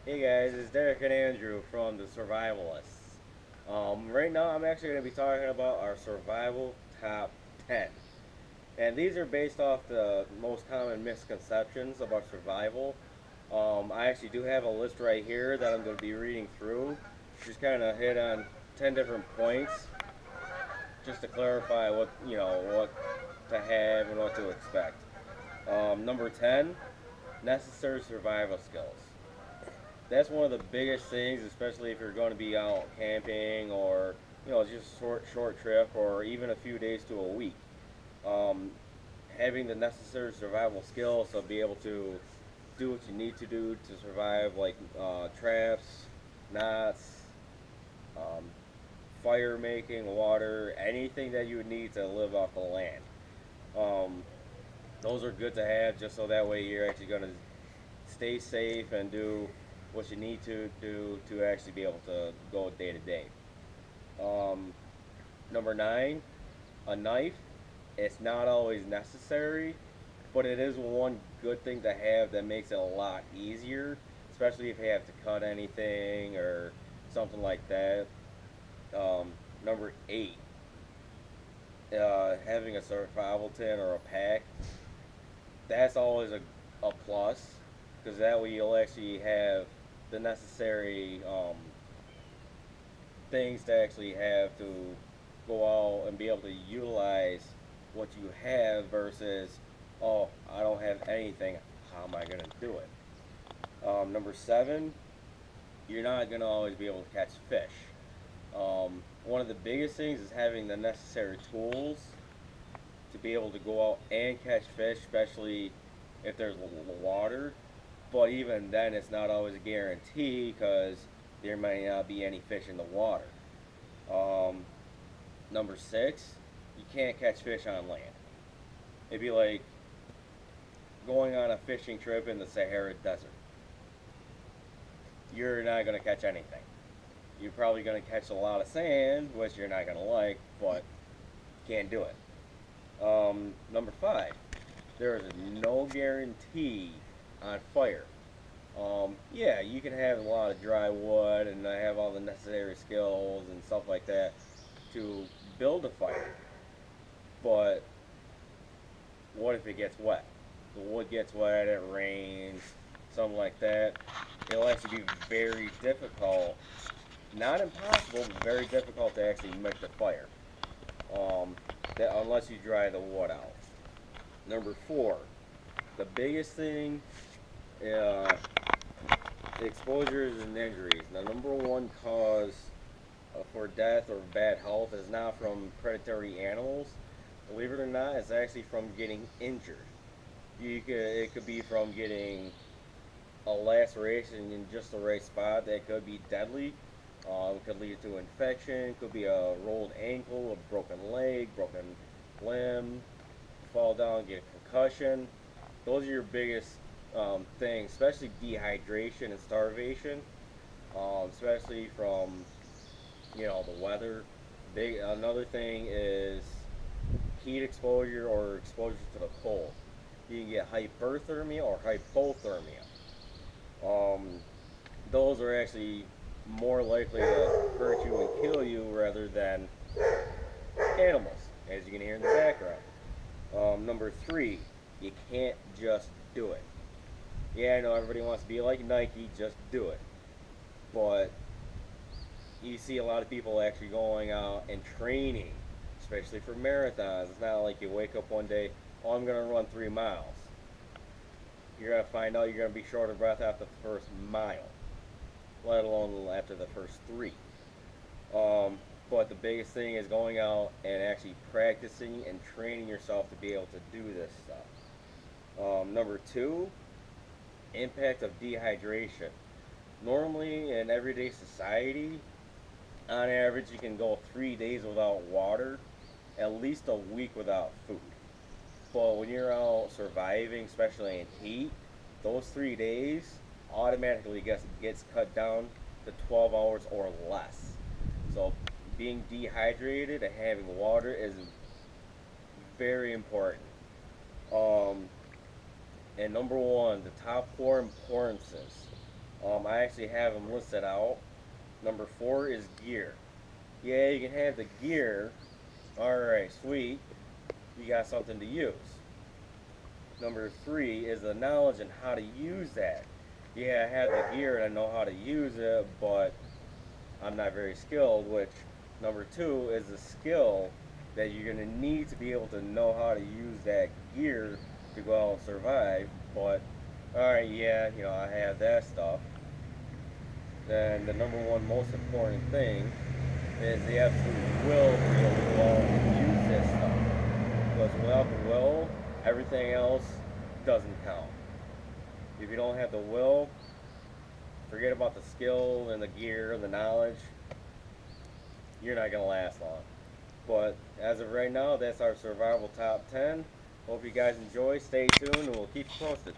Hey guys, it's Derek and Andrew from the Survivalists. Right now, I'm actually going to be talking about our survival top 10. And these are based off the most common misconceptions about survival. I actually do have a list right here that I'm going to be reading through. Just kind of hit on 10 different points just to clarify what to have and what to expect. Number 10, necessary survival skills. That's one of the biggest things, especially if you're going to be out camping or just a short trip or even a few days to a week. Um, Having the necessary survival skills to be able to do what you need to do to survive, like traps, knots, um, fire making, water, anything that you would need to live off the land. Um, those are good to have just so that way you're actually going to stay safe and do what you need to do to actually be able to go day to day. Um, Number 9, a knife. It's not always necessary, but it is one good thing to have that makes it a lot easier, especially if you have to cut anything or something like that. Number 8, having a survival tent or a pack. That's always a plus because that way you'll actually have the necessary things to actually have to go out and be able to utilize what you have versus, oh, I don't have anything. How am I going to do it? Number 7, you're not going to always be able to catch fish. One of the biggest things is having the necessary tools to be able to go out and catch fish, especially if there's water. But even then, it's not always a guarantee because there may not be any fish in the water. Um, Number 6, you can't catch fish on land. It'd be like going on a fishing trip in the Sahara Desert. You're not going to catch anything. You're probably going to catch a lot of sand, which you're not going to like, but can't do it. Number 5, there is no guarantee on fire. Yeah, you can have a lot of dry wood and have all the necessary skills and stuff like that to build a fire, but what if it gets wet? The wood gets wet, it rains, something like that. It'll actually be very difficult, not impossible, but very difficult to actually make the fire. Um, unless you dry the wood out. Number 4, the biggest thing, uh, exposures and injuries. The number one cause for death or bad health is not from predatory animals. Believe it or not, it's actually from getting injured. It could be from getting a laceration in just the right spot that could be deadly. It could lead to infection. Could be a rolled ankle, a broken leg, broken limb, fall down, get a concussion. Those are your biggest things, especially dehydration and starvation, especially from the weather. Another thing is heat exposure or exposure to the cold. You can get hyperthermia or hypothermia. Um, those are actually more likely to hurt you and kill you rather than animals, as you can hear in the background. Number 3, you can't just do it. Yeah, I know everybody wants to be like Nike, just do it. But you see a lot of people actually going out and training, especially for marathons. It's not like you wake up one day, oh, I'm going to run 3 miles. You're going to find out you're going to be short of breath after the first mile, let alone after the first 3. Um, but the biggest thing is going out and actually practicing and training yourself to be able to do this stuff. Number 2, impact of dehydration. Normally, in everyday society, on average, you can go 3 days without water, at least a week without food. But when you're out surviving, especially in heat, those 3 days automatically gets cut down to 12 hours or less. So being dehydrated and having water is very important. Um, and number 1, the top 4 importances. I actually have them listed out. Number 4 is gear. Yeah, you can have the gear. Alright, sweet. You got something to use. Number 3 is the knowledge and how to use that. Yeah, I have the gear and I know how to use it, but I'm not very skilled, which number 2 is the skill that you're going to need to be able to know how to use that gear to go out and survive. But, alright, yeah, I have that stuff. Then the number one most important thing is the absolute will to be able to go out and use this stuff. Because without the will, everything else doesn't count. If you don't have the will, forget about the skill and the gear and the knowledge. You're not going to last long. But as of right now, that's our survival top 10. Hope you guys enjoy. Stay tuned and we'll keep you posted.